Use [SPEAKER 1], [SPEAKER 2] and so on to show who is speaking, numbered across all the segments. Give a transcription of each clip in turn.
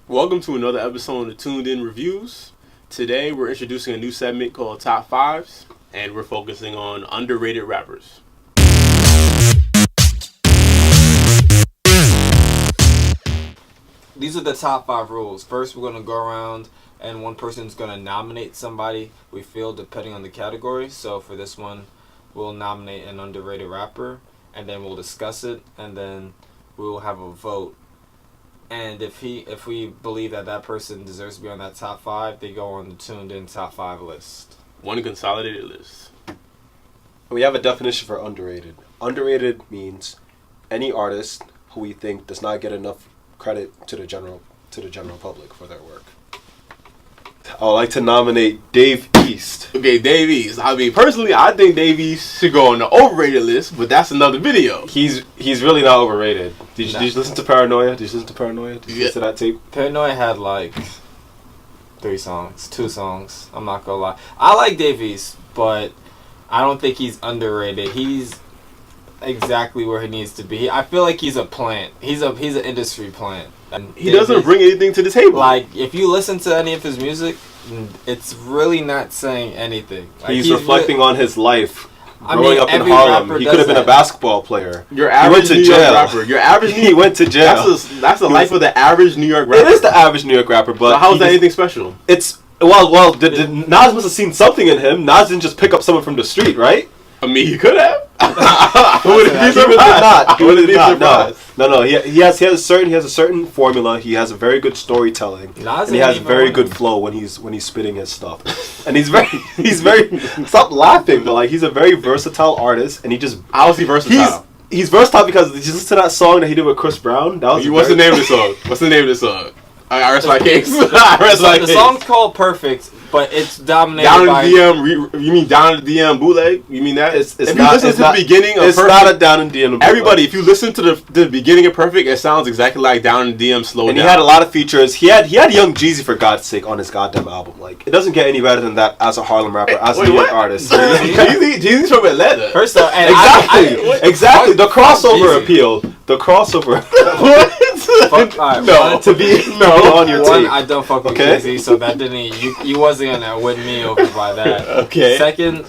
[SPEAKER 1] Welcome to another episode of Tunedin Reviews. Today we're introducing a new segment called Top 5s, and we're focusing on underrated rappers.
[SPEAKER 2] These are the top 5 rules. First, we're going to go around and one person's going to nominate somebody we feel depending on the category. So for this one, we'll nominate an underrated rapper, and then we'll discuss it, and then we'll have a vote. And if we believe that person deserves to be on that top 5, they go on the Tuned In top 5 list.
[SPEAKER 1] One consolidated list.
[SPEAKER 3] We have a definition for underrated. Underrated means any artist who we think does not get enough credit to the general public for their work. I would like to nominate Dave East.
[SPEAKER 1] Okay, Dave East. I mean, personally, I think Dave East should go on the overrated list, but that's another video.
[SPEAKER 3] He's really not overrated. Did you listen to Paranoia? Did you listen to that tape?
[SPEAKER 2] Paranoia had like 2 songs. I'm not gonna lie. I like Dave East, but I don't think he's underrated. He's exactly where he needs to be. I feel like he's a plant. He's an industry plant. And
[SPEAKER 1] he doesn't bring anything to the table.
[SPEAKER 2] Like, if you listen to any of his music, it's really not saying anything. Like,
[SPEAKER 3] he's reflecting on his life. Growing up in
[SPEAKER 2] every
[SPEAKER 3] Harlem, he could have been a basketball player.
[SPEAKER 1] Your average New York rapper. Your average
[SPEAKER 3] he went to jail.
[SPEAKER 1] That's the life of the average New York rapper.
[SPEAKER 3] It is the average New York rapper, but
[SPEAKER 1] so how is that anything special?
[SPEAKER 3] It's Nas must have seen something in him. Nas didn't just pick up someone from the street, right?
[SPEAKER 1] I mean, he could have.
[SPEAKER 3] Would it be surprised? No. He has a certain formula. He has a very good storytelling, and he has very good flow when he's spitting his stuff. And he's very stop laughing, but like he's a very versatile artist, and he just
[SPEAKER 1] how is he versatile?
[SPEAKER 3] He's versatile because did you listen to that song that he did with Chris Brown?
[SPEAKER 1] What's the name of the song? What's the name of the song? I rest my case. The
[SPEAKER 2] song's called Perfect, but it's dominated
[SPEAKER 1] down
[SPEAKER 2] by...
[SPEAKER 1] in the DM, you mean down in the DM bootleg? You mean that?
[SPEAKER 3] If you listen to the beginning of Perfect... It's not a down in DM bootleg.
[SPEAKER 1] Everybody, if you listen to the beginning of Perfect, it sounds exactly like down in DM slowed
[SPEAKER 3] and
[SPEAKER 1] down.
[SPEAKER 3] He had a lot of features. He had Young Jeezy, for God's sake, on his goddamn album. Like, it doesn't get any better than that as a Harlem rapper, as a New York artist.
[SPEAKER 1] Jeezy's from Atlanta.
[SPEAKER 2] First off,
[SPEAKER 3] exactly. The crossover appeal. The crossover.
[SPEAKER 1] What?
[SPEAKER 3] On your tape.
[SPEAKER 2] I don't fuck with Jeezy, so that didn't. You wasn't gonna win me over by that.
[SPEAKER 1] Okay.
[SPEAKER 2] Second,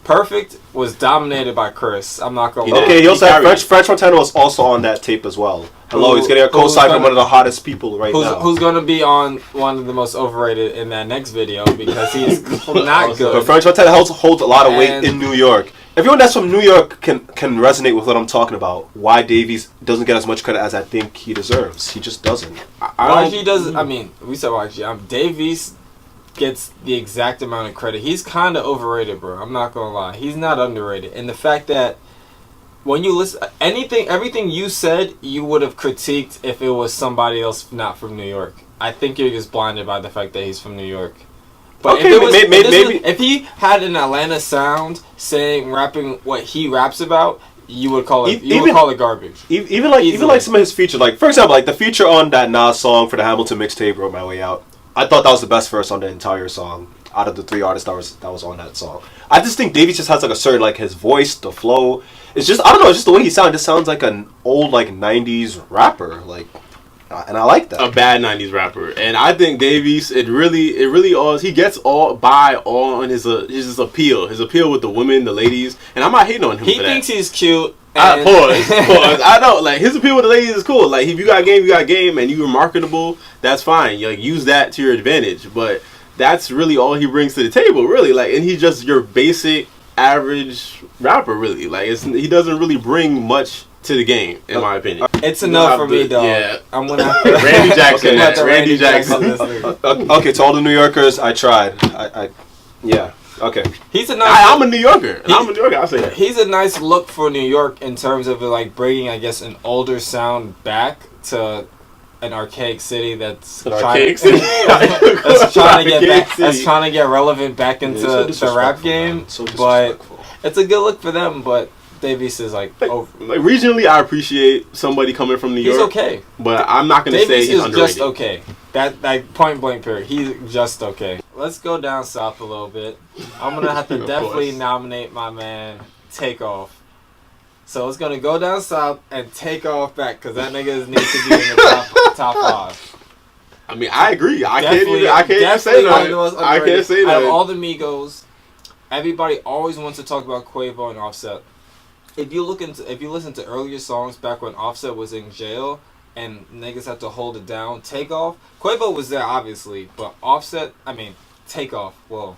[SPEAKER 2] Perfect was dominated by Chris. I'm not gonna lie.
[SPEAKER 3] Okay, he also had French Montana was also on that tape as well. Hello, he's getting a co-sign from one of the hottest people now.
[SPEAKER 2] Who's gonna be on one of the most overrated in that next video because he's not good.
[SPEAKER 3] But French Montana holds a lot of weight in New York. Everyone that's from New York can resonate with what I'm talking about. Why Davies doesn't get as much credit as I think he deserves. He just doesn't.
[SPEAKER 2] We said YG. Davies gets the exact amount of credit. He's kind of overrated, bro. I'm not gonna lie. He's not underrated. And the fact that when you listen, everything you said, you would have critiqued if it was somebody else not from New York. I think you're just blinded by the fact that he's from New York. But
[SPEAKER 3] okay, maybe
[SPEAKER 2] if he had an Atlanta sound rapping what he raps about, you would call it garbage.
[SPEAKER 3] Even like some of his features, like for example, like the feature on that Nas song for the Hamilton mixtape, "Wrote My Way Out." I thought that was the best verse on the entire song out of the 3 artists that was on that song. I just think Davies just has like a certain like his voice, the flow. It's just I don't know. It's just the way he sounds. It just sounds like an old like '90s rapper, like. And I like that.
[SPEAKER 1] A bad 90s rapper. And I think Davies, it really all he gets all on his appeal. His appeal with the women, the ladies. And I'm not hating on him
[SPEAKER 2] for that. He thinks he's cute.
[SPEAKER 1] Pause. I know, like his appeal with the ladies is cool. Like if you got game, you got game, and you're marketable, that's fine. You like use that to your advantage. But that's really all he brings to the table, really. Like, and he's just your basic average rapper, really. Like he doesn't really bring much to the game, in my opinion.
[SPEAKER 2] It's enough for me, dog.
[SPEAKER 1] Yeah.
[SPEAKER 2] I'm gonna have to
[SPEAKER 1] Randy Jackson.
[SPEAKER 3] Randy Jackson. Okay, to all the New Yorkers, I tried. Yeah. Okay.
[SPEAKER 2] He's a nice.
[SPEAKER 1] I'm a New Yorker. I'll say that.
[SPEAKER 2] He's a nice look for New York in terms of like bringing, I guess, an older sound back to an archaic city that's trying to get relevant back into the rap game. But it's a good look for them, but. Davies is like
[SPEAKER 1] regionally, I appreciate somebody coming from New York.
[SPEAKER 2] He's okay,
[SPEAKER 1] but I'm not going to say he's underrated.
[SPEAKER 2] Just okay. That point blank period. He's just okay. Let's go down south a little bit. I'm gonna have to definitely nominate my man Takeoff. So it's gonna go down south and take off back because that nigga needs to be in the top 5.
[SPEAKER 1] I mean, I agree. I can't
[SPEAKER 2] Definitely-
[SPEAKER 1] even say
[SPEAKER 2] definitely one of
[SPEAKER 1] that.
[SPEAKER 2] the most
[SPEAKER 1] I can't
[SPEAKER 2] underrated.
[SPEAKER 1] say
[SPEAKER 2] Out of
[SPEAKER 1] that.
[SPEAKER 2] all the Migos, everybody always wants to talk about Quavo and Offset. If you listen to earlier songs back when Offset was in jail and niggas had to hold it down, Takeoff, Quavo was there obviously, but Takeoff, whoa.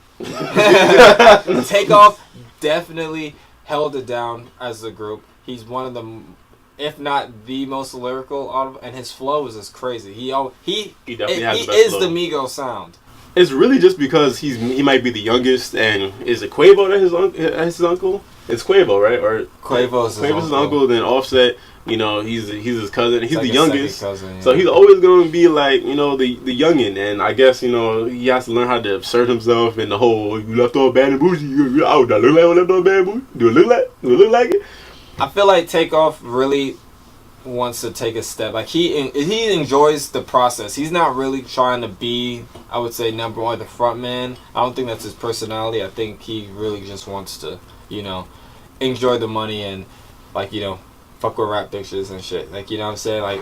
[SPEAKER 2] Takeoff definitely held it down as a group. He's one of the, if not the most lyrical out of, and his flow is just crazy. He
[SPEAKER 1] definitely has the best
[SPEAKER 2] is
[SPEAKER 1] flow.
[SPEAKER 2] the Migos sound.
[SPEAKER 1] It's really just because he might be the youngest, and is it Quavo that his uncle? It's Quavo, right? Or
[SPEAKER 2] Quavo's
[SPEAKER 1] his uncle. Then Offset, you know, he's his cousin. He's
[SPEAKER 2] It's
[SPEAKER 1] the
[SPEAKER 2] like a
[SPEAKER 1] youngest,
[SPEAKER 2] second cousin, yeah.
[SPEAKER 1] so he's always going to be like, you know, the youngin. And I guess, you know, he has to learn how to assert himself in the whole "you left off bad and bougie." Oh, do I look like I left off bad and bougie? Do it look like it?
[SPEAKER 2] I feel like Takeoff really wants to take a step. Like he enjoys the process. He's not really trying to be, I would say, number one, the front man. I don't think that's his personality. I think he really just wants to, you know, enjoy the money and, like, you know, fuck with rap bitches and shit. Like, you know what I'm saying? Like,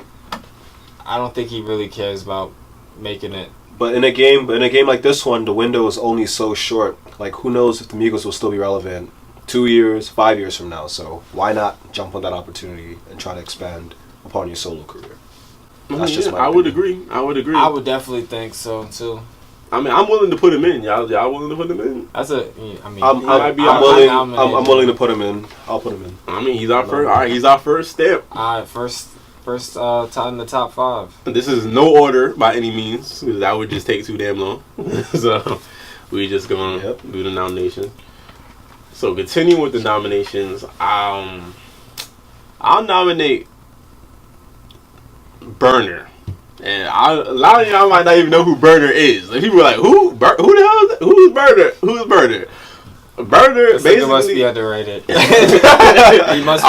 [SPEAKER 2] I don't think he really cares about making it.
[SPEAKER 3] But in a game like this one, the window is only so short. Like, who knows if the Migos will still be relevant 2 years, 5 years from now. So why not jump on that opportunity and try to expand upon your solo career? That's just my
[SPEAKER 1] I would
[SPEAKER 3] opinion.
[SPEAKER 1] agree.
[SPEAKER 2] I would definitely think so too.
[SPEAKER 1] I mean, I'm willing to put him in. Y'all willing to put him in?
[SPEAKER 2] That's I mean,
[SPEAKER 3] I'm willing to put him in. I'll put him in.
[SPEAKER 1] I mean, he's our first. All right, he's our first step.
[SPEAKER 2] First time in the top 5.
[SPEAKER 1] This is no order by any means, because that would just take too damn long. So we just gonna do the nomination. So continuing with the nominations, I'll nominate Burner. And a lot of y'all might not even know who Burner is. Like, people are like, who? Who the hell is that? Who's Burner? Who's Burner? Burner
[SPEAKER 2] This
[SPEAKER 1] basically
[SPEAKER 2] nigga must be underrated.
[SPEAKER 1] That's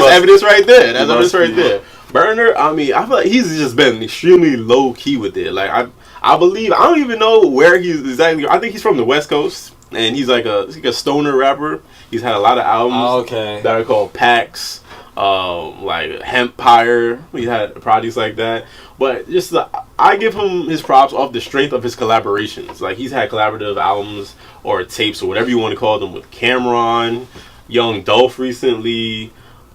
[SPEAKER 1] evidence right there. That's evidence right there. Burner, I mean, I feel like he's just been extremely low key with it. Like I believe, I don't even know where he's exactly. I think he's from the West Coast, and he's like a stoner rapper. He's had a lot of albums that are called Packs, like Hempire. He had projects like that. But just I give him his props off the strength of his collaborations. Like, he's had collaborative albums or tapes or whatever you want to call them with Cameron, Young Dolph recently,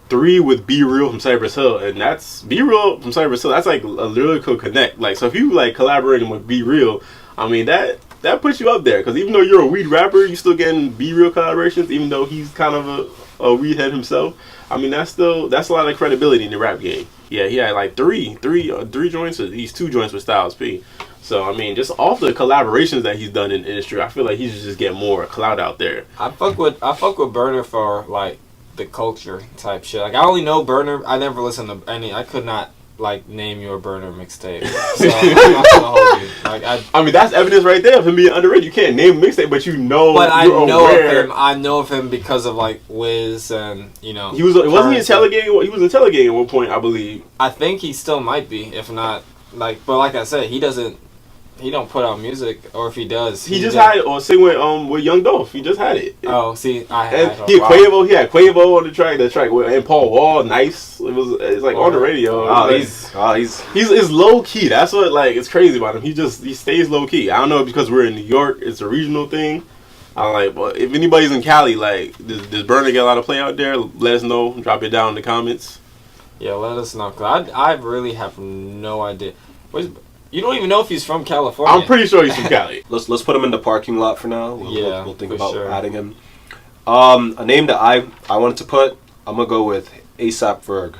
[SPEAKER 1] 3 with Be Real from Cypress Hill, and that's Be Real from Cypress Hill. That's like a lyrical connect. Like, so if you like collaborating with Be Real, I mean that puts you up there, because even though you're a weed rapper, you still getting Be Real collaborations, even though he's kind of a weed head himself. I mean, that's a lot of credibility in the rap game. Yeah, he had like three joints, or these 2 joints with Styles P. So I mean, just off the collaborations that he's done in the industry, I feel like he should just get more clout out there.
[SPEAKER 2] I fuck with Burner for like the culture type shit. Like, I only know Burner. I never listened to any. I could not like name your Burner mixtape. So I'm not gonna hold you. Like,
[SPEAKER 1] I mean, that's evidence right there of him being underrated. You can't name a mixtape, but you know.
[SPEAKER 2] But I know
[SPEAKER 1] aware.
[SPEAKER 2] of him. I know of him because of like Wiz, and you know.
[SPEAKER 1] Wasn't he Intelligating? He was Intelligating at one point, I believe.
[SPEAKER 2] I think he still might be, if not like. But like I said, he don't put out music, or if he does,
[SPEAKER 1] he just had it, or sing with Young Dolph. He just had it.
[SPEAKER 2] Oh, see,
[SPEAKER 1] He had Quavo on the track and Paul Wall. Nice. It's like on the radio. He's low key. That's what, like, it's crazy about him. He stays low key. I don't know, because we're in New York, it's a regional thing. I'm like, but if anybody's in Cali, like, does Burner get a lot of play out there? Let us know. Drop it down in the comments.
[SPEAKER 2] Yeah, let us know. 'Cause I really have no idea. You don't even know if he's from California.
[SPEAKER 1] I'm pretty sure he's from Cali.
[SPEAKER 3] Let's put him in the parking lot for now. We'll think about
[SPEAKER 2] sure.
[SPEAKER 3] adding him. A name that I wanted to put, I'm gonna go with ASAP Ferg.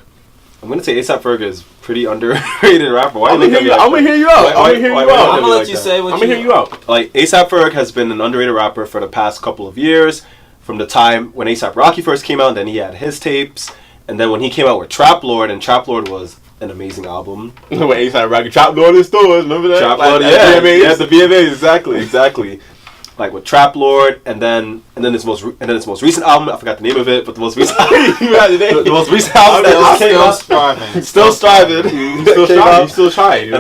[SPEAKER 3] I'm gonna say ASAP Ferg is pretty underrated rapper.
[SPEAKER 1] I'm gonna hear you out. I'm gonna
[SPEAKER 2] let you say what
[SPEAKER 1] I'm gonna hear you out.
[SPEAKER 3] Like, ASAP Ferg has been an underrated rapper for the past couple of years. From the time when ASAP Rocky first came out, then he had his tapes, and then when he came out with Trap Lord, and Trap Lord was an amazing album.
[SPEAKER 1] When ASAP Rocky Trap Lord in stores, remember that?
[SPEAKER 3] Trap Lord, yeah, the VMAs, exactly. Like with Trap Lord, and then his most recent album, I forgot the name of it, but the most recent the most recent album that came out, still striving,
[SPEAKER 1] still trying, you know?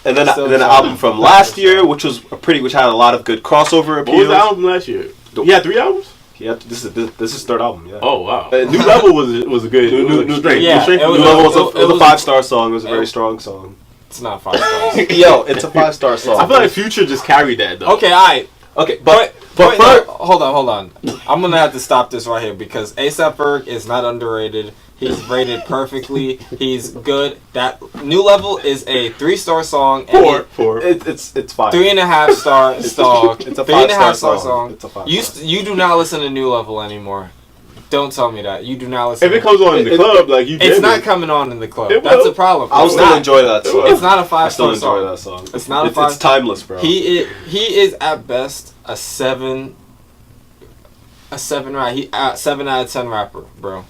[SPEAKER 3] and then an album from last year, which had a lot of good crossover appeals.
[SPEAKER 1] What was the album last year? He had 3 albums.
[SPEAKER 3] Yeah, this is his 3rd album. Yeah.
[SPEAKER 1] Oh wow. New Level was a good.
[SPEAKER 3] New
[SPEAKER 1] Strength.
[SPEAKER 3] Level was a 5-star song. It was a very strong song.
[SPEAKER 2] It's not 5 stars.
[SPEAKER 3] Yo, it's a 5-star song.
[SPEAKER 1] I feel like Future just carried that though.
[SPEAKER 2] Okay, alright.
[SPEAKER 3] Okay,
[SPEAKER 2] But
[SPEAKER 3] Ferg-
[SPEAKER 2] no, hold on. I'm gonna have to stop this right here because ASAP Ferg is not underrated. He's rated perfectly. He's good. That New Level is a 3-star song. And
[SPEAKER 1] Four.
[SPEAKER 3] It's 5.
[SPEAKER 2] 3.5 star song.
[SPEAKER 3] It's a
[SPEAKER 2] 3.5
[SPEAKER 3] 5-star
[SPEAKER 2] star
[SPEAKER 3] song.
[SPEAKER 2] song.
[SPEAKER 3] It's a 5.
[SPEAKER 2] You do not listen to New Level anymore. Don't tell me that. You do not listen.
[SPEAKER 1] If it comes on in the club, like you,
[SPEAKER 2] It's not coming on in the club.
[SPEAKER 1] It
[SPEAKER 2] That's
[SPEAKER 1] will.
[SPEAKER 2] the problem.
[SPEAKER 3] I'll
[SPEAKER 2] It's
[SPEAKER 3] still
[SPEAKER 2] not.
[SPEAKER 3] enjoy that song.
[SPEAKER 2] It's not a
[SPEAKER 3] I still
[SPEAKER 2] 5-star
[SPEAKER 3] enjoy
[SPEAKER 2] song.
[SPEAKER 3] that song.
[SPEAKER 2] It's not a 5.
[SPEAKER 3] It's timeless, bro.
[SPEAKER 2] He is at best a 7 7 out of 10 rapper, bro.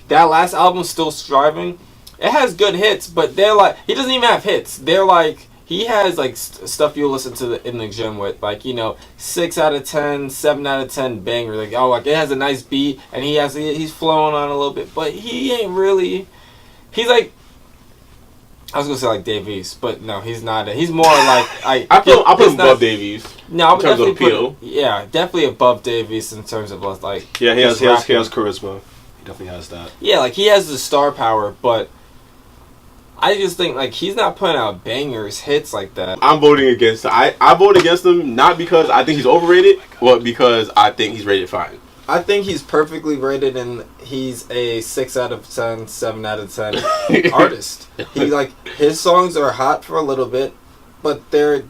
[SPEAKER 2] That last album's still striving. It has good hits, but they're like he doesn't even have hits. They're like he has like stuff you'll listen to in the gym with, like 6 out of 10, 7 out of 10 banger. Like like it has a nice beat and he's flowing on a little bit, but he ain't really. He's like. I was gonna say like Dave East, but no, he's not. He's more like
[SPEAKER 1] I put him above Davies.
[SPEAKER 2] No, I would
[SPEAKER 1] in terms of
[SPEAKER 2] definitely
[SPEAKER 1] appeal.
[SPEAKER 2] definitely above Dave East in terms of like.
[SPEAKER 3] Yeah, he has
[SPEAKER 2] rapping.
[SPEAKER 3] charisma. He definitely has that.
[SPEAKER 2] Yeah, like he has the star power, but I just think like he's not putting out bangers, hits like that.
[SPEAKER 1] I'm voting against. I vote against him not because I think he's overrated, but because I think he's rated fine.
[SPEAKER 2] I think he's perfectly rated, and he's a 6 out of 10, 7 out of 10 artist. He his songs are hot for a little bit, but they're,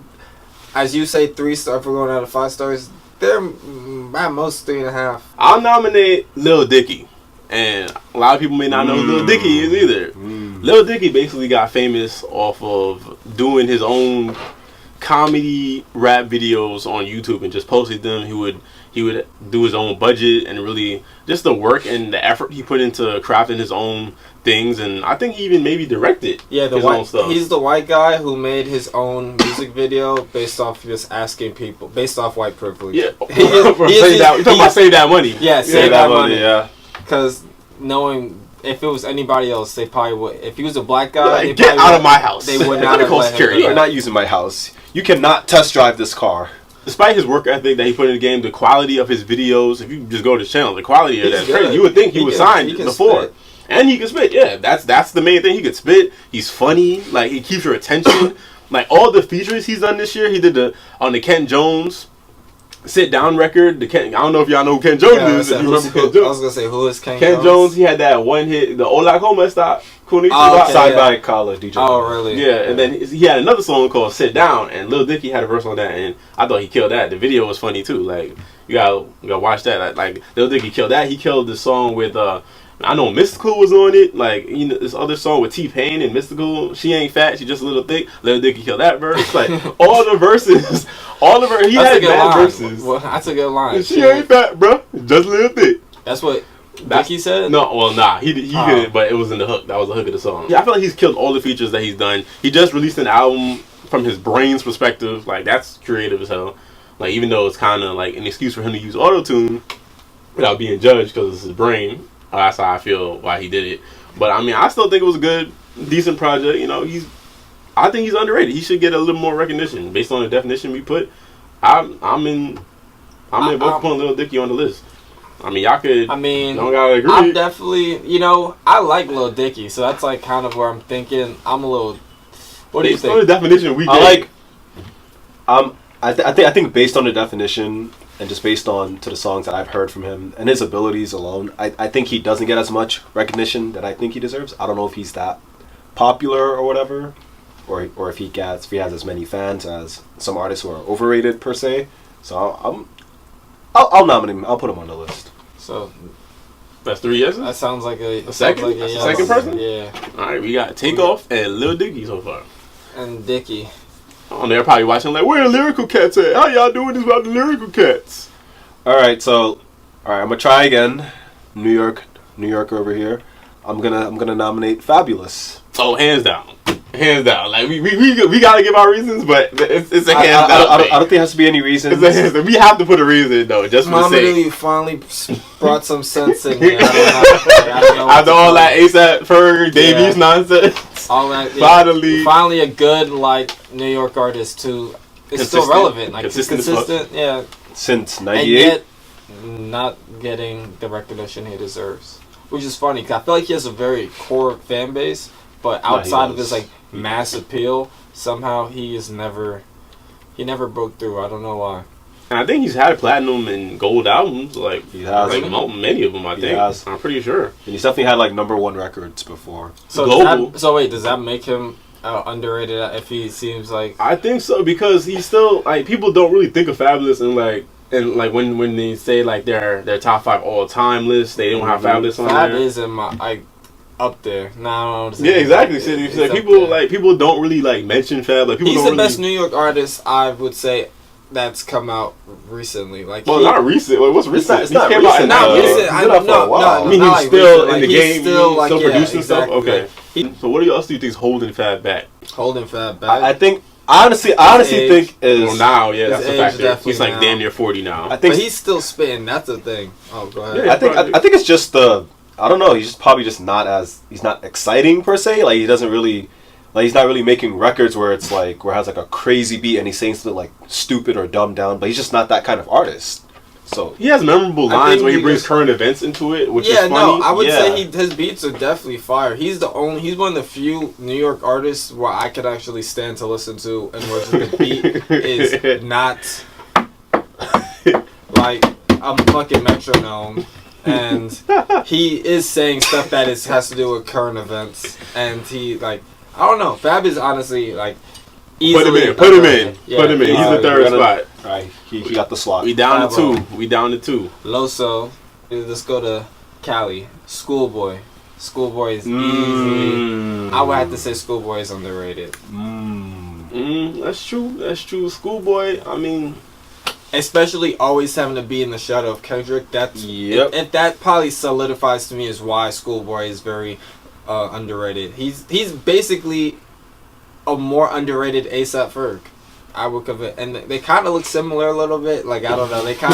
[SPEAKER 2] as you say, 3 star. If we're going out of 5 stars, they're at most 3.5.
[SPEAKER 1] I'll nominate Lil Dicky, and a lot of people may not know who Lil Dicky is either. Lil Dicky basically got famous off of doing his own comedy rap videos on YouTube and just posted them. He would do his own budget and really just the work and the effort he put into crafting his own things, and I think he even maybe directed
[SPEAKER 2] his
[SPEAKER 1] own stuff.
[SPEAKER 2] He's the white guy who made his own music video based off just asking people, based off white privilege.
[SPEAKER 1] Yeah, you're talking about Save That Money.
[SPEAKER 2] Yeah, Save That Money.
[SPEAKER 3] Yeah,
[SPEAKER 2] because knowing if it was anybody else, they probably would. If he was a black guy,
[SPEAKER 1] Like, get out of my house.
[SPEAKER 2] They would not have
[SPEAKER 1] call
[SPEAKER 2] let
[SPEAKER 1] security.
[SPEAKER 2] him.
[SPEAKER 3] you're not using my house. You cannot test drive this car.
[SPEAKER 1] Despite his work ethic that he put in the game, the quality of his videos, if you just go to his channel, the quality of that's crazy. You would think he was signed before.
[SPEAKER 2] Spit.
[SPEAKER 1] And he can spit, yeah. That's the main thing. He could spit. He's funny. Like, he keeps your attention. Like, all the features he's done this year, he did on the Ken Jones Sit Down record. I don't know if y'all know who Ken Jones is. If you remember Ken Jones.
[SPEAKER 2] I was going to say, who is Ken Jones?
[SPEAKER 1] Ken Jones, he had that one hit, the Ola Como Stop.
[SPEAKER 3] Side by Kala, DJ.
[SPEAKER 2] Oh, really?
[SPEAKER 1] Yeah, and then he had another song called Sit Down, and Lil Dicky had a verse on that, and I thought he killed that. The video was funny too. Like, you gotta watch that. Like Lil Dicky killed that. He killed the song with I know Mystical was on it. Like, this other song with T-Pain and Mystical. She ain't fat, she just a little thick. Lil Dicky killed that verse. Like, all the verses, he had bad verses.
[SPEAKER 2] Well, that's a good line.
[SPEAKER 1] She ain't fat, bro. Just a little thick.
[SPEAKER 2] That's what Dicky said?
[SPEAKER 1] No, well, nah. He didn't, but it was in the hook. That was the hook of the song. Yeah, I feel like he's killed all the features that he's done. He just released an album from his brain's perspective. Like, that's creative as hell. Like, even though it's kind of like an excuse for him to use auto-tune without being judged because it's his brain. That's how I feel why he did it. But, I mean, I still think it was a good, decent project. I think he's underrated. He should get a little more recognition based on the definition we put. I'm in both putting Lil Dicky on the list. I mean, y'all could. I mean, don't gotta agree.
[SPEAKER 2] I'm definitely, I like Lil Dicky, so that's like kind of where I'm thinking. I'm a little. What do you think?
[SPEAKER 1] Based on the definition we
[SPEAKER 3] gave. I think based on the definition and just based on to the songs that I've heard from him and his abilities alone, I think he doesn't get as much recognition that I think he deserves. I don't know if he's that popular or whatever, or if he has as many fans as some artists who are overrated per se. So I'll nominate him. I'll put him on the list.
[SPEAKER 2] So
[SPEAKER 1] that's 3 yeses?
[SPEAKER 2] That sounds like a
[SPEAKER 1] second?
[SPEAKER 2] Like
[SPEAKER 1] that's a second person?
[SPEAKER 2] Yeah.
[SPEAKER 1] Alright, we got Takeoff and Lil Dicky so far.
[SPEAKER 2] And Dicky.
[SPEAKER 1] Oh, they're probably watching like, where the lyrical cats at? How y'all doing this about the lyrical cats?
[SPEAKER 3] Alright, I'm gonna try again. New York over here. I'm gonna nominate Fabulous.
[SPEAKER 1] Oh, hands down. Hands down. Like, we gotta give our reasons, but it's a hands down.
[SPEAKER 3] I don't think there has to be any reasons.
[SPEAKER 1] It's a hands down. We have to put a reason, though, just for the sake.
[SPEAKER 2] You finally brought some sense in here. I don't know
[SPEAKER 1] after all that ASAP, Ferg, Davies nonsense.
[SPEAKER 2] All that. Yeah. Finally a good, New York artist, too. It's still relevant. Like, consistent, yeah.
[SPEAKER 3] Since 98.
[SPEAKER 2] And yet, not getting the recognition he deserves. Which is funny, because I feel like he has a very core fan base, but outside of his like mass appeal, somehow he never broke through. I don't know why.
[SPEAKER 1] And I think he's had platinum and gold albums, like
[SPEAKER 3] He has.
[SPEAKER 1] like many of them. I think.
[SPEAKER 3] has.
[SPEAKER 1] I'm pretty sure.
[SPEAKER 3] And he's definitely had like #1 records before.
[SPEAKER 2] So
[SPEAKER 1] Global.
[SPEAKER 2] Does that make him underrated if he seems like?
[SPEAKER 1] I think so because he's still like people don't really think of Fabulous and when they say like their top 5 all time list, they don't have Fabulous on
[SPEAKER 2] Fab
[SPEAKER 1] there.
[SPEAKER 2] is in my up there. No,
[SPEAKER 1] Yeah, exactly. So people don't really like mention Fab. Like people
[SPEAKER 2] he's
[SPEAKER 1] don't
[SPEAKER 2] the
[SPEAKER 1] really,
[SPEAKER 2] best New York artist I would say that's come out recently. Like,
[SPEAKER 1] well, not recent. Like, what's recent?
[SPEAKER 3] It's not
[SPEAKER 1] He came out
[SPEAKER 3] recent.
[SPEAKER 1] in
[SPEAKER 2] not
[SPEAKER 1] the-
[SPEAKER 2] recent.
[SPEAKER 3] He's
[SPEAKER 2] I
[SPEAKER 3] been out
[SPEAKER 2] know.
[SPEAKER 3] for a while.
[SPEAKER 2] No,
[SPEAKER 1] I mean,
[SPEAKER 2] not
[SPEAKER 1] he's
[SPEAKER 2] like
[SPEAKER 1] still
[SPEAKER 2] recent.
[SPEAKER 1] in
[SPEAKER 2] Like,
[SPEAKER 1] the
[SPEAKER 2] he's
[SPEAKER 1] game.
[SPEAKER 2] Still,
[SPEAKER 1] He's
[SPEAKER 2] like,
[SPEAKER 1] still
[SPEAKER 2] yeah,
[SPEAKER 1] producing
[SPEAKER 2] exactly.
[SPEAKER 1] stuff. Okay.
[SPEAKER 2] Like,
[SPEAKER 1] So what else do you think is holding Fab back?
[SPEAKER 2] holding Fab back.
[SPEAKER 3] I think honestly
[SPEAKER 2] age.
[SPEAKER 3] think is
[SPEAKER 1] Well, now, yeah,
[SPEAKER 2] his
[SPEAKER 1] that's a
[SPEAKER 2] age
[SPEAKER 1] factor.
[SPEAKER 2] definitely
[SPEAKER 1] He's like
[SPEAKER 2] now.
[SPEAKER 1] damn near 40 now.
[SPEAKER 3] I think
[SPEAKER 2] but he's still spitting. That's the thing. Oh, go ahead.
[SPEAKER 1] Yeah.
[SPEAKER 3] I think it's just I don't know. He's just probably just he's not exciting per se. Like he doesn't really, like he's not really making records where it's like where it has like a crazy beat and he's saying something like stupid or dumbed down. But he's just not that kind of artist. So
[SPEAKER 1] He has memorable
[SPEAKER 2] I
[SPEAKER 1] lines
[SPEAKER 2] think
[SPEAKER 1] where he
[SPEAKER 2] he
[SPEAKER 1] brings
[SPEAKER 2] just-
[SPEAKER 1] current events into it, which is
[SPEAKER 2] Yeah,
[SPEAKER 1] funny.
[SPEAKER 2] no, I would
[SPEAKER 3] Yeah.
[SPEAKER 2] say his beats are definitely fire. He's one of the few New York artists where I could actually stand to listen to, and where the beat is not like a fucking metronome, and he is saying stuff that has to do with current events, and he like I don't know. Fab is honestly like easily
[SPEAKER 1] Put him in.
[SPEAKER 2] Yeah,
[SPEAKER 1] Put him in. He's
[SPEAKER 3] Alright,
[SPEAKER 1] the
[SPEAKER 3] we're
[SPEAKER 1] third
[SPEAKER 3] gonna-
[SPEAKER 1] spot.
[SPEAKER 3] right, he got the slot.
[SPEAKER 1] We down to
[SPEAKER 2] Bravo.
[SPEAKER 1] 2. We down to 2.
[SPEAKER 2] Loso. Let's go to Cali. Schoolboy. Schoolboy is easily.
[SPEAKER 1] Mm.
[SPEAKER 2] I would have to say Schoolboy is underrated.
[SPEAKER 1] That's true. That's true. Schoolboy. I mean,
[SPEAKER 2] Especially always having to be in the shadow of Kendrick. That's
[SPEAKER 1] Yep.
[SPEAKER 2] if that probably solidifies to me is why Schoolboy is very underrated. He's basically a more underrated ASAP Ferg. I would give it, and they kind of look similar a little bit. Like I don't know, they kind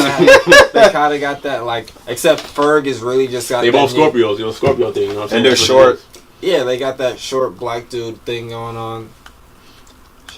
[SPEAKER 2] of got that like. Except Ferg is really just got.
[SPEAKER 1] they
[SPEAKER 2] that
[SPEAKER 1] both Scorpios. You know, Scorpio thing. You know what I'm saying?
[SPEAKER 3] And they're
[SPEAKER 1] That's what it
[SPEAKER 3] short.
[SPEAKER 1] is.
[SPEAKER 2] Yeah, they got that short black dude thing going on.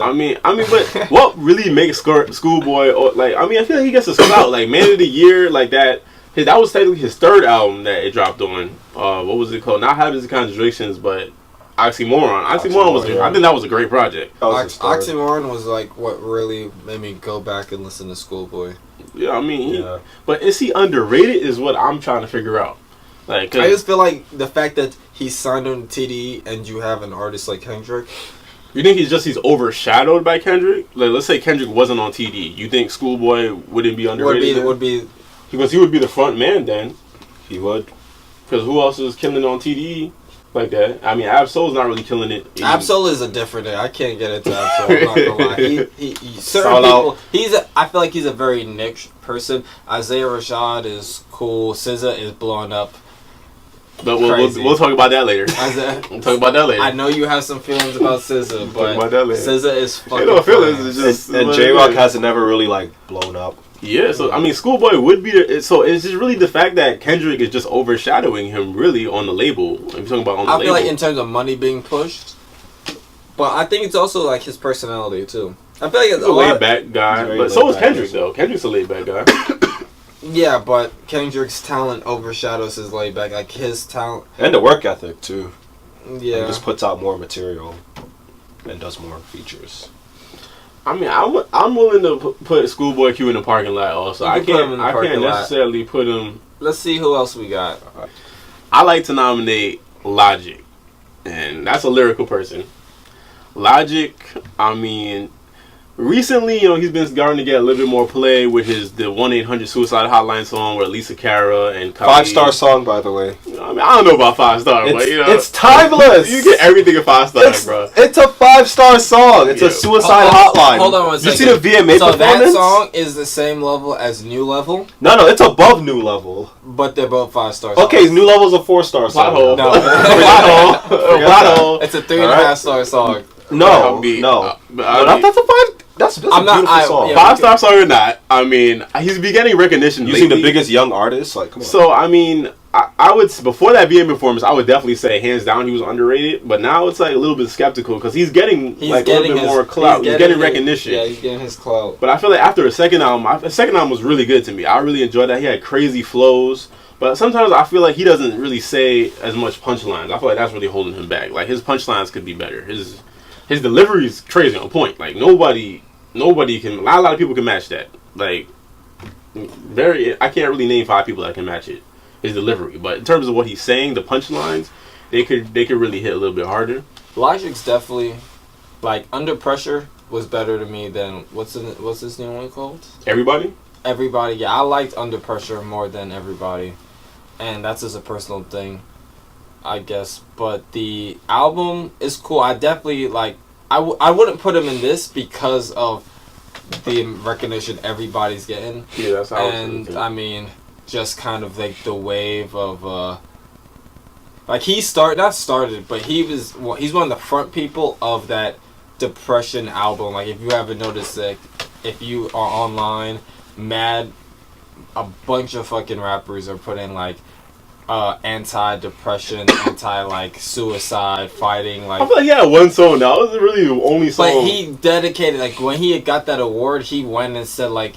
[SPEAKER 1] I mean, but what really makes Schoolboy? I feel like he gets a clout. Like Man of the Year, like that. That was technically his 3rd album that it dropped on. What was it called? Not Habits and Contradictions, but Oxymoron. Oxymoron was.
[SPEAKER 3] Yeah.
[SPEAKER 1] I think that was a great project.
[SPEAKER 3] That was his third.
[SPEAKER 2] Oxymoron was like what really made me go back and listen to Schoolboy.
[SPEAKER 1] Yeah, I mean,
[SPEAKER 3] Yeah.
[SPEAKER 1] but is he underrated? Is what I'm trying to figure out. Like, 'cause
[SPEAKER 2] I just feel like the fact that he's signed on TDE and you have an artist like Kendrick.
[SPEAKER 1] you think he's overshadowed by Kendrick? Like, let's say Kendrick wasn't on TD. You think Schoolboy wouldn't be underrated?
[SPEAKER 2] Would be
[SPEAKER 1] Because he would be the front man then.
[SPEAKER 3] He would.
[SPEAKER 1] Because who else is killing on TD like that? I mean, Absol's not really killing it.
[SPEAKER 2] Absol is a different day. I can't get into Absol. I'm not gonna lie. He certain
[SPEAKER 3] Shout
[SPEAKER 2] people. I feel like he's a very niche person. Isaiah Rashad is cool. SZA is blowing up.
[SPEAKER 1] But
[SPEAKER 2] Crazy.
[SPEAKER 1] we'll talk about that later.
[SPEAKER 2] Isaiah,
[SPEAKER 1] We'll talk about that later.
[SPEAKER 2] I know you have some feelings about SZA, but
[SPEAKER 1] about that later.
[SPEAKER 2] SZA is fucking.
[SPEAKER 1] Ain't no feelings.
[SPEAKER 2] fire.
[SPEAKER 1] It's just
[SPEAKER 3] And
[SPEAKER 1] what
[SPEAKER 3] J
[SPEAKER 1] it
[SPEAKER 3] Rock
[SPEAKER 1] is.
[SPEAKER 3] hasn't never really like blown up.
[SPEAKER 1] Yeah, so I mean, Schoolboy would be. So it's just really the fact that Kendrick is just overshadowing him, really, on the label. I'm talking about on the
[SPEAKER 2] I
[SPEAKER 1] label.
[SPEAKER 2] feel like in terms of money being pushed, but I think it's also like his personality too. I feel like
[SPEAKER 1] He's
[SPEAKER 2] it's
[SPEAKER 1] a laid back guy,
[SPEAKER 3] He's very
[SPEAKER 1] but so is
[SPEAKER 3] laid-back
[SPEAKER 1] Kendrick
[SPEAKER 3] person.
[SPEAKER 1] though. Kendrick's a laid back guy.
[SPEAKER 2] Yeah, but Kendrick's talent overshadows his laid back. Like his talent.
[SPEAKER 3] And the work ethic too. He
[SPEAKER 2] Yeah.
[SPEAKER 3] just puts out more material and does more features.
[SPEAKER 1] I mean, I'm willing to put Schoolboy Q in the parking lot. Also,
[SPEAKER 2] You
[SPEAKER 1] I
[SPEAKER 2] can put him
[SPEAKER 1] can't
[SPEAKER 2] in the parking lot.
[SPEAKER 1] necessarily put him.
[SPEAKER 2] Let's see who else we got.
[SPEAKER 1] I like to nominate Logic, and that's a lyrical person. Logic, I mean, recently, he's been starting to get a little bit more play with the 1-800 Suicide Hotline song with Lisa Cara and Khalid.
[SPEAKER 3] 5-star song, by the way.
[SPEAKER 1] I mean, I don't know about 5-star, but
[SPEAKER 3] It's timeless.
[SPEAKER 1] you get everything in 5-star, bro.
[SPEAKER 3] It's a 5-star song. It's
[SPEAKER 1] Yeah.
[SPEAKER 3] a suicide hotline.
[SPEAKER 2] Hold on one
[SPEAKER 3] You
[SPEAKER 2] second.
[SPEAKER 3] see the VMA
[SPEAKER 2] So that
[SPEAKER 3] performance?
[SPEAKER 2] song is the same level as New Level,
[SPEAKER 3] No, it's above New Level.
[SPEAKER 2] but they're both 5-star.
[SPEAKER 3] Okay, New Level's a 4-star
[SPEAKER 1] Plot
[SPEAKER 3] song.
[SPEAKER 1] hole.
[SPEAKER 2] No.
[SPEAKER 1] Plot hole. Plot hole.
[SPEAKER 2] It's a 3.5-star song.
[SPEAKER 3] No,
[SPEAKER 1] I mean,
[SPEAKER 3] no.
[SPEAKER 1] but I
[SPEAKER 3] No,
[SPEAKER 1] mean-
[SPEAKER 3] that's a 5. That's a
[SPEAKER 2] I'm not-
[SPEAKER 3] beautiful
[SPEAKER 2] I-
[SPEAKER 3] song.
[SPEAKER 2] yeah.
[SPEAKER 1] 5-star song or not, I mean, he's been getting recognition
[SPEAKER 3] Using the
[SPEAKER 1] lately.
[SPEAKER 3] biggest young artists, like, come on.
[SPEAKER 1] So, I mean, I would, before that VMA performance, I would definitely say hands down he was underrated. But now it's like a little bit skeptical because he's getting a little bit more clout. He's getting recognition.
[SPEAKER 2] Yeah, he's getting his clout.
[SPEAKER 1] But I feel like after the second album was really good to me. I really enjoyed that. He had crazy flows. But sometimes I feel like he doesn't really say as much punchlines. I feel like that's really holding him back. Like his punchlines could be better. His delivery is crazy on point. Like nobody can. A lot of people can match that. Like I can't really name 5 people that can match it. His delivery, but in terms of what he's saying, the punchlines, they could really hit a little bit harder.
[SPEAKER 2] Logic's definitely like Under Pressure was better to me than what's this new one called?
[SPEAKER 1] Everybody.
[SPEAKER 2] Yeah, I liked Under Pressure more than Everybody. And that's just a personal thing, I guess. But the album is cool. I definitely, like, I wouldn't put him in this because of the recognition everybody's getting.
[SPEAKER 1] Yeah, that's how.
[SPEAKER 2] And, I mean, just kind of, like, the wave of, like, he's one of the front people of that Depression album. Like, if you haven't noticed, like, if you are online, a bunch of fucking rappers are putting, like, anti-depression, like suicide, fighting. Like,
[SPEAKER 1] I feel like he had one song. That was really the only song.
[SPEAKER 2] But he dedicated, like, when he got that award, he went and said, like,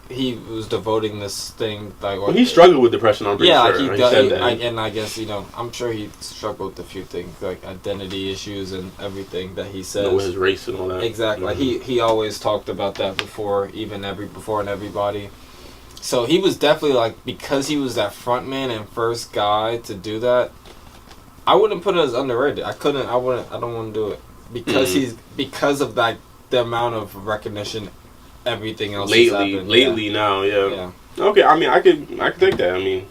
[SPEAKER 2] he was devoting this thing, like.
[SPEAKER 1] Well, he struggled with depression. I'm pretty sure.
[SPEAKER 2] Like he said that. And I guess I'm sure he struggled with a few things, like identity issues and everything that he says.
[SPEAKER 1] With his race and all that.
[SPEAKER 2] Exactly.
[SPEAKER 1] Mm-hmm.
[SPEAKER 2] Like he always talked about that before and everybody. So he was definitely, like, because he was that front man and first guy to do that, I wouldn't put it as underrated. I don't want to do it. Because because of that, the amount of recognition everything else
[SPEAKER 1] lately now, yeah. Okay, I mean I could take that. I mean,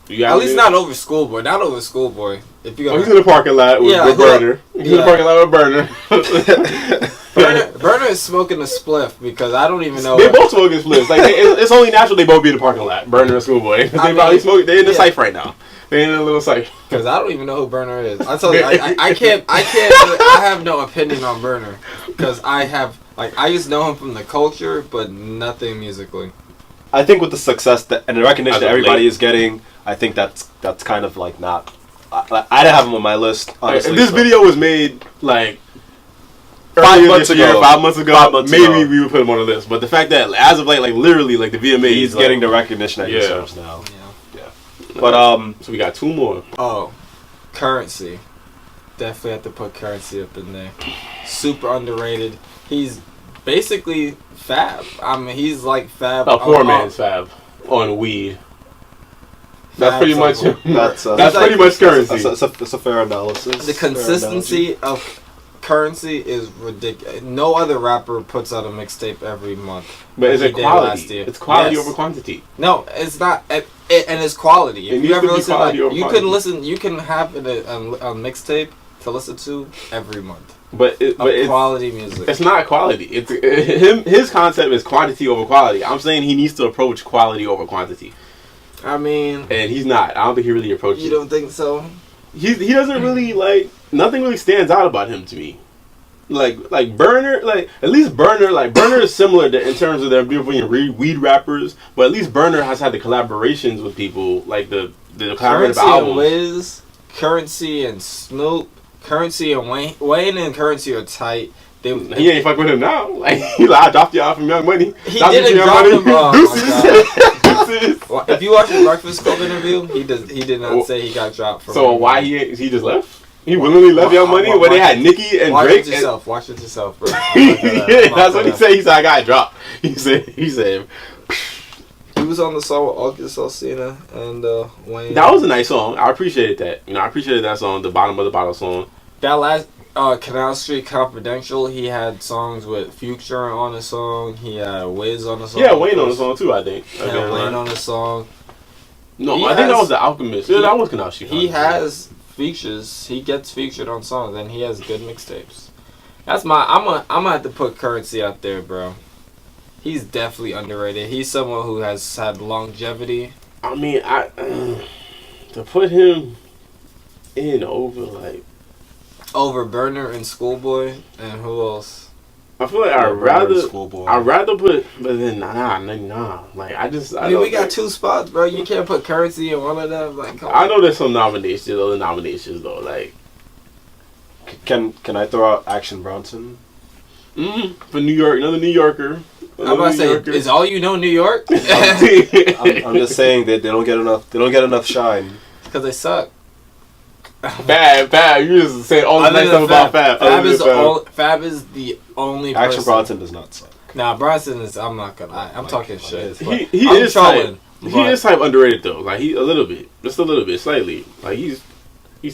[SPEAKER 2] at least not over Schoolboy. Not over Schoolboy. If you
[SPEAKER 1] he's in the parking lot with Burner. He's in the parking lot with Burner.
[SPEAKER 2] Burner is smoking a spliff because I don't even know.
[SPEAKER 1] They're both smoking spliffs. Like it's only natural they both be in the parking lot. Burner and Schoolboy. They probably smoke. They're in the safe right now. They're in a little safe.
[SPEAKER 2] Because I don't even know who Burner is. I told you, I can't. I have no opinion on Burner because I just know him from the culture, but nothing musically.
[SPEAKER 3] I think with the success and the recognition that everybody is getting, I think that's kind of like not. I didn't have him on my list. Honestly,
[SPEAKER 1] if this video was made like
[SPEAKER 3] 5 months ago,
[SPEAKER 1] 5 months ago, maybe we would put him on the list. But the fact that as of late, like literally, like the VMAs,
[SPEAKER 3] he's getting the recognition that he deserves now.
[SPEAKER 2] Yeah.
[SPEAKER 3] But
[SPEAKER 1] so we got 2 more.
[SPEAKER 2] Oh, Currency. Definitely have to put Currency up in there. Super underrated. He's basically Fab. I mean, he's like Fab.
[SPEAKER 1] A poor man's Fab on weed. That's pretty much. That's pretty much Currency.
[SPEAKER 3] That's a fair analysis.
[SPEAKER 2] The consistency of Currency is ridiculous. No other rapper puts out a mixtape every month.
[SPEAKER 1] But is it quality? It's quality over quantity.
[SPEAKER 2] No, it's not. And it's quality. If you ever listen, you can have a mixtape to listen to every month.
[SPEAKER 1] But it's
[SPEAKER 2] quality music.
[SPEAKER 1] It's not quality. It's his concept is quantity over quality. I'm saying he needs to approach quality over quantity.
[SPEAKER 2] I mean,
[SPEAKER 1] and he's not. I don't think he really approaches.
[SPEAKER 2] You don't think so?
[SPEAKER 1] He doesn't really like. Nothing really stands out about him to me. Like Burner, at least Burner is similar in terms of their being weed rappers, but at least Burner has had the collaborations with people, like the collaborative albums.
[SPEAKER 2] And Wiz, Currency and Snoop, Currency and Wayne and Currency are tight.
[SPEAKER 1] He ain't fuck with him now. Like I dropped y'all from Young Money.
[SPEAKER 2] He didn't drop him. Well, if you watch the Breakfast Club interview, he did not say he got dropped from.
[SPEAKER 1] So why he just left? He willingly left Young Money when they had Nicki and Drake.
[SPEAKER 2] Watch it yourself, bro.
[SPEAKER 1] That's what he said. He said I got dropped. He said.
[SPEAKER 2] He was on the song with August Alsina and Wayne.
[SPEAKER 1] That was a nice song. I appreciated that. I appreciated that song, the Bottom of the Bottle song.
[SPEAKER 2] That last Canal Street Confidential, he had songs with Future on the song. He had Wiz on the song.
[SPEAKER 1] Yeah, Wayne on the song too, I think.
[SPEAKER 2] Wayne on the song.
[SPEAKER 1] No, I think that was The Alchemist. Yeah, that was Canal Street.
[SPEAKER 2] He has features. He gets featured on songs, and he has good mixtapes. That's I'm gonna have to put Currency out there, bro. He's definitely underrated. He's someone who has had longevity.
[SPEAKER 1] I mean, to put him in over
[SPEAKER 2] Burner and Schoolboy, and who else?
[SPEAKER 1] I feel like I'd rather put, but then nah. Like I mean,
[SPEAKER 2] we got 2 spots, bro. You can't put Currency in one of them. Like,
[SPEAKER 1] I know there's some other nominations though. Like,
[SPEAKER 3] can I throw out Action Bronson?
[SPEAKER 1] For New York, another New Yorker.
[SPEAKER 2] I'm about to say, is all you know New York?
[SPEAKER 3] I'm just saying that they don't get enough. They don't get enough shine
[SPEAKER 2] because they suck.
[SPEAKER 1] Fab. You just say all the nice stuff about Fab.
[SPEAKER 2] Fab is the only person.
[SPEAKER 3] Action Bronson does not suck.
[SPEAKER 2] Nah, Bronson is. I'm not gonna lie. I'm talking shit.
[SPEAKER 1] He is type. He is type underrated though. Like he a little bit, just a little bit, slightly. Like he's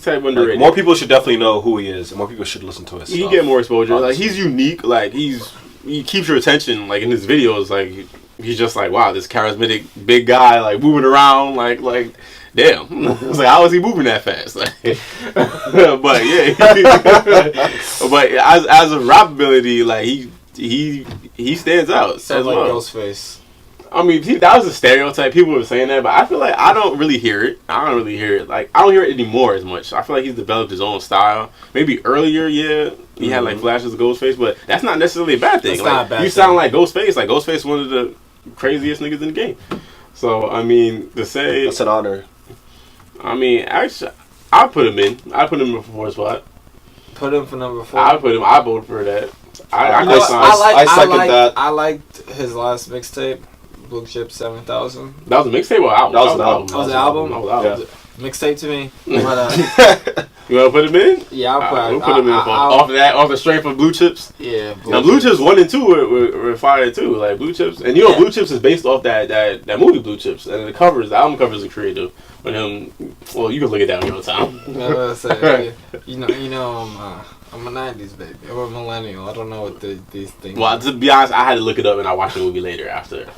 [SPEAKER 1] type underrated.
[SPEAKER 3] Like, more people should definitely know who he is, and more people should listen to his stuff.
[SPEAKER 1] He get more exposure. Honestly. Like he's unique. Like he keeps your attention. Like in his videos, like he's just like, wow, this charismatic big guy, like moving around, like damn. It's like, how is he moving that fast? Like, but yeah, but as a rap ability, like he stands out.
[SPEAKER 2] Sounds like Ghostface.
[SPEAKER 1] I mean, that was a stereotype. People were saying that, but I feel like I don't really hear it. Like, I don't hear it anymore as much. I feel like he's developed his own style. Maybe earlier, yeah, he had like flashes of Ghostface, but that's not necessarily a bad thing.
[SPEAKER 2] That's not a bad thing.
[SPEAKER 1] Sound like Ghostface. Like Ghostface, one of the craziest niggas in the game. So I mean, to say
[SPEAKER 3] that's an honor.
[SPEAKER 1] I mean, actually, I put him in. I put him in for 4th spot.
[SPEAKER 2] Put him for number 4.
[SPEAKER 1] I put him. I vote for that.
[SPEAKER 3] I second that.
[SPEAKER 2] I liked his last mixtape. Blue Chip 7000.
[SPEAKER 1] That was a mixtape or album?
[SPEAKER 3] That was an album.
[SPEAKER 2] That was an album?
[SPEAKER 1] Yeah.
[SPEAKER 2] Mixtape to me. But,
[SPEAKER 1] you want to put him in?
[SPEAKER 2] Yeah,
[SPEAKER 1] we'll put him in. Off the strength of Blue Chips?
[SPEAKER 2] Yeah.
[SPEAKER 1] Blue Chips 1 and 2 were fire too. Like Blue Chips. And you know, Blue Chips is based off that movie Blue Chips. And the album covers are creative. But you can look at that on your time. I'm a 90s baby. I'm a millennial. I don't know what these things Well, to be honest, I had to look it up and I watched the movie later after.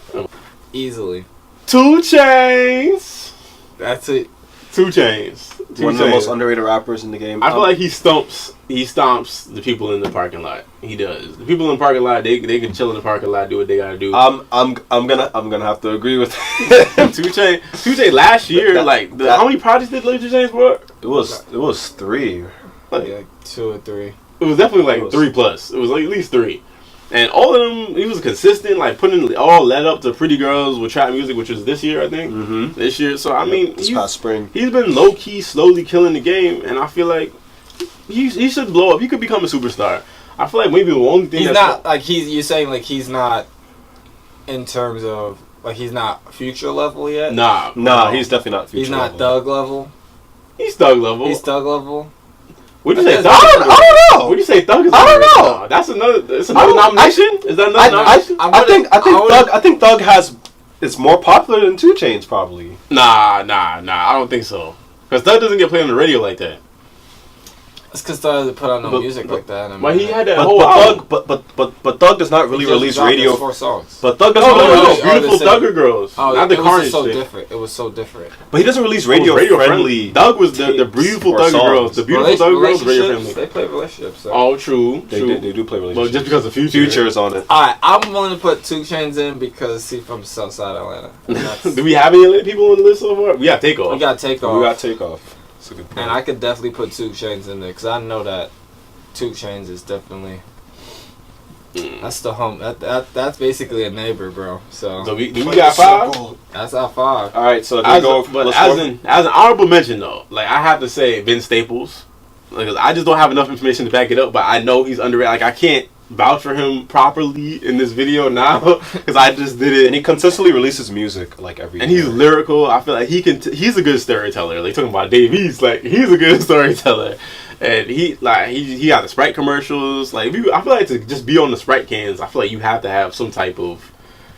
[SPEAKER 2] Easily.
[SPEAKER 1] 2 Chainz.
[SPEAKER 2] That's it.
[SPEAKER 1] 2 Chainz.
[SPEAKER 3] One of the most underrated rappers in the game.
[SPEAKER 1] I feel like he stomps the people in the parking lot. He does. The people in the parking lot, they can chill in the parking lot, do what they gotta do.
[SPEAKER 3] I'm gonna have to agree with
[SPEAKER 1] 2 Chainz last year, how many projects did Lil Chainz work?
[SPEAKER 3] It was 3.
[SPEAKER 2] Like 2 or 3.
[SPEAKER 1] It was definitely 3 plus. It was like at least 3. And all of them, he was consistent, like putting all led up to Pretty Girls with trap music, which was this year, I think.
[SPEAKER 3] Mm-hmm.
[SPEAKER 1] This year. So, I mean,
[SPEAKER 3] this past spring.
[SPEAKER 1] He's been low-key, slowly killing the game, and I feel like he should blow up. He could become a superstar. I feel like maybe the only thing
[SPEAKER 2] you're saying, like, he's not in terms of, like, he's not future level yet?
[SPEAKER 1] Nah,
[SPEAKER 3] he's definitely not future level.
[SPEAKER 2] He's not Thug level?
[SPEAKER 1] He's Thug level.
[SPEAKER 2] He's Thug level?
[SPEAKER 1] What do you say?
[SPEAKER 3] I don't know.
[SPEAKER 1] What do you say? Thug is?
[SPEAKER 3] I don't know.
[SPEAKER 1] No, that's another nomination. Is that another nomination?
[SPEAKER 3] I think Thug is more popular than 2 Chainz probably.
[SPEAKER 1] Nah. I don't think so. Because Thug doesn't get played on the radio like that.
[SPEAKER 2] It's because Thug doesn't put out no music like that. I mean,
[SPEAKER 1] but he had that whole album.
[SPEAKER 3] But Thug does not really release radio.
[SPEAKER 2] 4 songs.
[SPEAKER 3] But Thug doesn't release
[SPEAKER 1] Beautiful Thugger Girls.
[SPEAKER 2] Not the Carnage thing. It was so different.
[SPEAKER 3] But he doesn't release radio friendly.
[SPEAKER 1] Thug was the beautiful Thugger Girls. The beautiful Thugger Girls were radio friendly.
[SPEAKER 2] They play relationships. So.
[SPEAKER 1] Oh, true.
[SPEAKER 3] They do play relationships.
[SPEAKER 1] But just because of
[SPEAKER 3] Future is on it.
[SPEAKER 2] Alright, I'm willing to put 2 Chainz in because he's from Southside Atlanta.
[SPEAKER 1] Do we have any people on the list so far? We got Takeoff.
[SPEAKER 2] We got
[SPEAKER 3] Takeoff. That's a good point.
[SPEAKER 2] And I could definitely put 2 Chainz in there because I know that 2 Chainz is definitely that's the home. That's basically a neighbor, bro. So
[SPEAKER 1] do we got 5?
[SPEAKER 2] That's our 5.
[SPEAKER 3] All right, so
[SPEAKER 1] as an honorable mention though, like I have to say Vince Staples, because I just don't have enough information to back it up, but I know he's underrated. Like I can't vouch for him properly in this video now because I just did it.
[SPEAKER 3] And he consistently releases music like every.
[SPEAKER 1] And he's lyrical. I feel like he's a good storyteller. Like talking about Dave East, like he's a good storyteller. And he got the Sprite commercials. Like I feel like to just be on the Sprite cans, I feel like you have to have some type of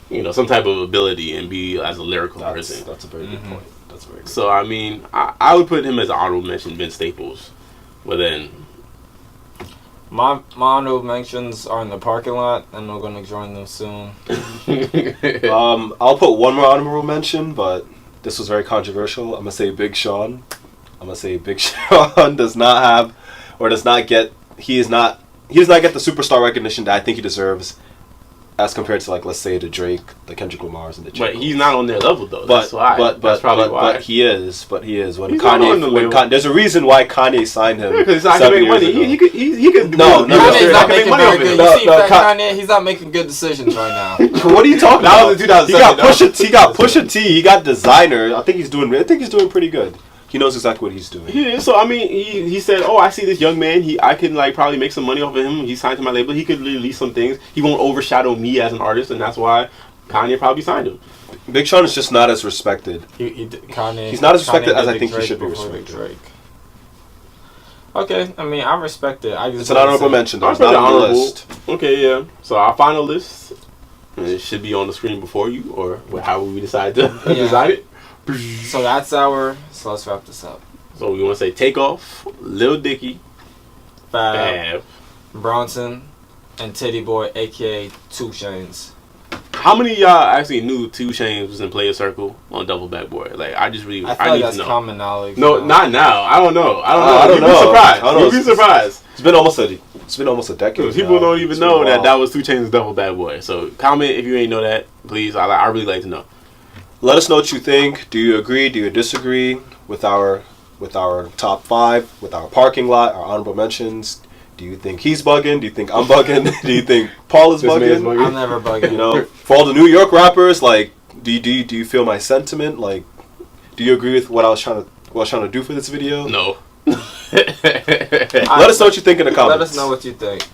[SPEAKER 1] ability and be as a lyrical person.
[SPEAKER 3] That's a very good point. That's very good.
[SPEAKER 1] So I mean, I would put him as an honorable mention, Vince Staples. But then
[SPEAKER 2] my honorable mentions are in the parking lot, and we're gonna join them soon.
[SPEAKER 3] I'll put one more honorable mention, but this was very controversial. I'm gonna say Big Sean. Big Sean does not get the superstar recognition that I think he deserves, as compared to, like, let's say the Drake, the Kendrick Lamars, and the J.
[SPEAKER 1] But he's not on their level though.
[SPEAKER 3] That's
[SPEAKER 1] probably why.
[SPEAKER 3] But he is. When
[SPEAKER 1] he's
[SPEAKER 3] Kanye, there's a reason why Kanye signed him.
[SPEAKER 1] Because he's not gonna make money. He could.
[SPEAKER 2] Kanye's not making money over here. You see, Kanye, he's not making good decisions right now.
[SPEAKER 3] What are you talking about?
[SPEAKER 1] That was in 2007.
[SPEAKER 3] He got Pusha T. He got Designer. I think he's doing pretty good. He knows exactly what he's doing.
[SPEAKER 1] Yeah, so I mean, he said, "Oh, I see this young man. I can like probably make some money off of him. He's signed to my label. He could release some things. He won't overshadow me as an artist, and that's why Kanye probably signed him."
[SPEAKER 3] Big Sean is just not as respected.
[SPEAKER 2] Kanye.
[SPEAKER 3] He's not as respected
[SPEAKER 2] Kanye
[SPEAKER 3] as I
[SPEAKER 2] did
[SPEAKER 3] think he
[SPEAKER 2] Drake
[SPEAKER 3] should be
[SPEAKER 2] before the
[SPEAKER 3] respected.
[SPEAKER 2] Drake. Okay, I mean, I respect it. I just
[SPEAKER 3] It's an honorable mention, though. It's not on the list.
[SPEAKER 1] Okay, yeah. So our final list, it should be on the screen before you, or however we decide to decide it.
[SPEAKER 2] So that's our. So let's wrap this up.
[SPEAKER 1] So we want to say Takeoff, Lil Dicky,
[SPEAKER 2] Fab, Bronson, and Teddy Boy, aka 2 Chainz.
[SPEAKER 1] How many of y'all actually knew 2 Chainz was in Player Circle on Double Backboard? Like, I just really,
[SPEAKER 2] I feel
[SPEAKER 1] I
[SPEAKER 2] like
[SPEAKER 1] need
[SPEAKER 2] that's
[SPEAKER 1] to know.
[SPEAKER 2] common knowledge.
[SPEAKER 1] No, not now. I don't know.
[SPEAKER 3] I don't know.
[SPEAKER 1] You'd be surprised.
[SPEAKER 3] I don't know.
[SPEAKER 1] You'd be surprised.
[SPEAKER 3] It's been almost a decade.
[SPEAKER 1] People
[SPEAKER 3] now.
[SPEAKER 1] don't even
[SPEAKER 3] It's
[SPEAKER 1] know
[SPEAKER 3] been a
[SPEAKER 1] that
[SPEAKER 3] while.
[SPEAKER 1] was 2 Chainz Double Bad Boy. So comment if you ain't know that, please. I really like to know.
[SPEAKER 3] Let us know what you think. Do you agree? Do you disagree with our top 5, with our parking lot, our honorable mentions? Do you think he's bugging? Do you think I'm bugging? Do you think Paul is
[SPEAKER 1] This man's
[SPEAKER 3] bugging?
[SPEAKER 1] bugging.
[SPEAKER 2] I'm never bugging.
[SPEAKER 3] You know, for all the New York rappers, like, do you feel my sentiment? Like, do you agree with what I was trying to do for this video?
[SPEAKER 1] No.
[SPEAKER 3] Let us know what you think in the comments.
[SPEAKER 2] Let us know what you think.